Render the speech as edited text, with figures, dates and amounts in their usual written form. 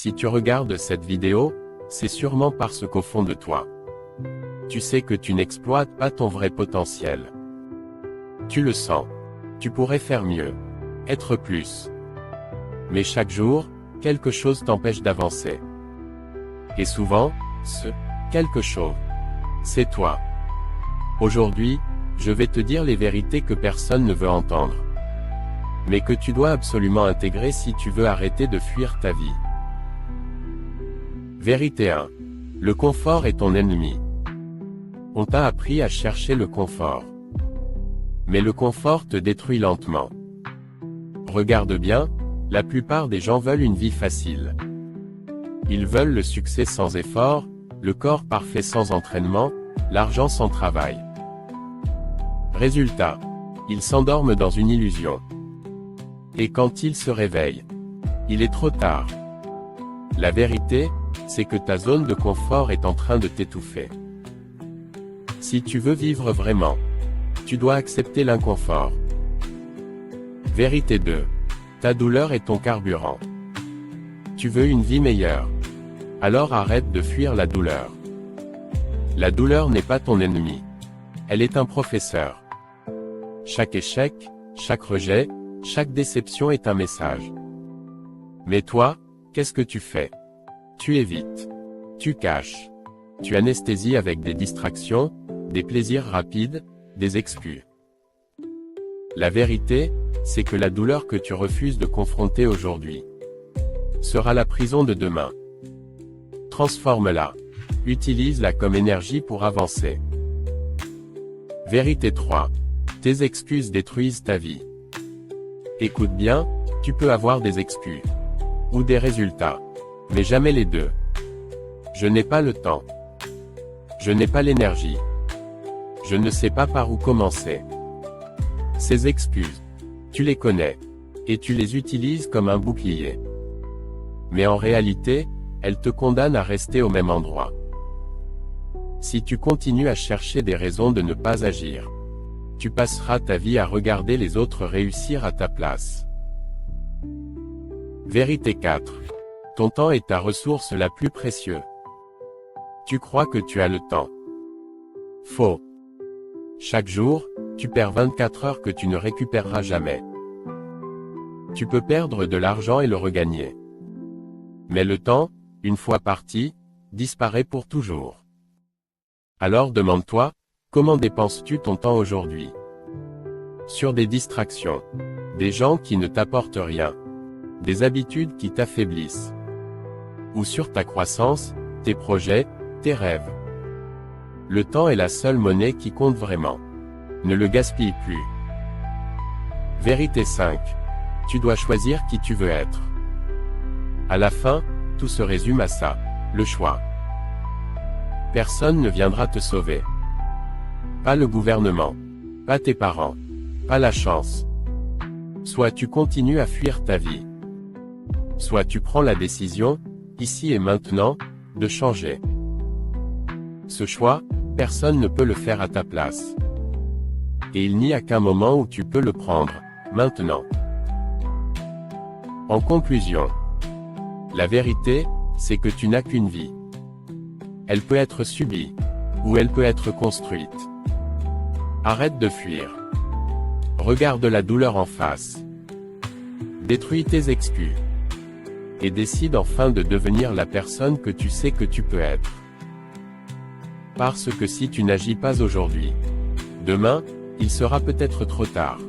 Si tu regardes cette vidéo, c'est sûrement parce qu'au fond de toi, tu sais que tu n'exploites pas ton vrai potentiel. Tu le sens. Tu pourrais faire mieux. Être plus. Mais chaque jour, quelque chose t'empêche d'avancer. Et souvent, ce quelque chose, c'est toi. Aujourd'hui, je vais te dire les vérités que personne ne veut entendre, mais que tu dois absolument intégrer si tu veux arrêter de fuir ta vie. Vérité 1. Le confort est ton ennemi. On t'a appris à chercher le confort. Mais le confort te détruit lentement. Regarde bien, la plupart des gens veulent une vie facile. Ils veulent le succès sans effort, le corps parfait sans entraînement, l'argent sans travail. Résultat, ils s'endorment dans une illusion. Et quand ils se réveillent, il est trop tard. La vérité, c'est que ta zone de confort est en train de t'étouffer. Si tu veux vivre vraiment, tu dois accepter l'inconfort. Vérité 2. Ta douleur est ton carburant. Tu veux une vie meilleure. Alors arrête de fuir la douleur. La douleur n'est pas ton ennemi. Elle est un professeur. Chaque échec, chaque rejet, chaque déception est un message. Mais toi, qu'est-ce que tu fais? Tu évites. Tu caches. Tu anesthésies avec des distractions, des plaisirs rapides, des excuses. La vérité, c'est que la douleur que tu refuses de confronter aujourd'hui sera la prison de demain. Transforme-la. Utilise-la comme énergie pour avancer. Vérité 3. Tes excuses détruisent ta vie. Écoute bien, tu peux avoir des excuses ou des résultats, mais jamais les deux. Je n'ai pas le temps. Je n'ai pas l'énergie. Je ne sais pas par où commencer. Ces excuses, tu les connais, et tu les utilises comme un bouclier. Mais en réalité, elles te condamnent à rester au même endroit. Si tu continues à chercher des raisons de ne pas agir, tu passeras ta vie à regarder les autres réussir à ta place. Vérité 4. Ton temps est ta ressource la plus précieuse. Tu crois que tu as le temps. Faux. Chaque jour, tu perds 24 heures que tu ne récupéreras jamais. Tu peux perdre de l'argent et le regagner. Mais le temps, une fois parti, disparaît pour toujours. Alors demande-toi, comment dépenses-tu ton temps aujourd'hui? Sur des distractions, des gens qui ne t'apportent rien, des habitudes qui t'affaiblissent, ou sur ta croissance, tes projets, tes rêves. Le temps est la seule monnaie qui compte vraiment. Ne le gaspille plus. Vérité 5. Tu dois choisir qui tu veux être. À la fin, tout se résume à ça, le choix. Personne ne viendra te sauver. Pas le gouvernement. Pas tes parents. Pas la chance. Soit tu continues à fuir ta vie. Soit tu prends la décision, ici et maintenant, de changer. Ce choix, personne ne peut le faire à ta place. Et il n'y a qu'un moment où tu peux le prendre, maintenant. En conclusion, la vérité, c'est que tu n'as qu'une vie. Elle peut être subie, ou elle peut être construite. Arrête de fuir. Regarde la douleur en face. Détruis tes excuses. Et décide enfin de devenir la personne que tu sais que tu peux être. Parce que si tu n'agis pas aujourd'hui, demain, il sera peut-être trop tard.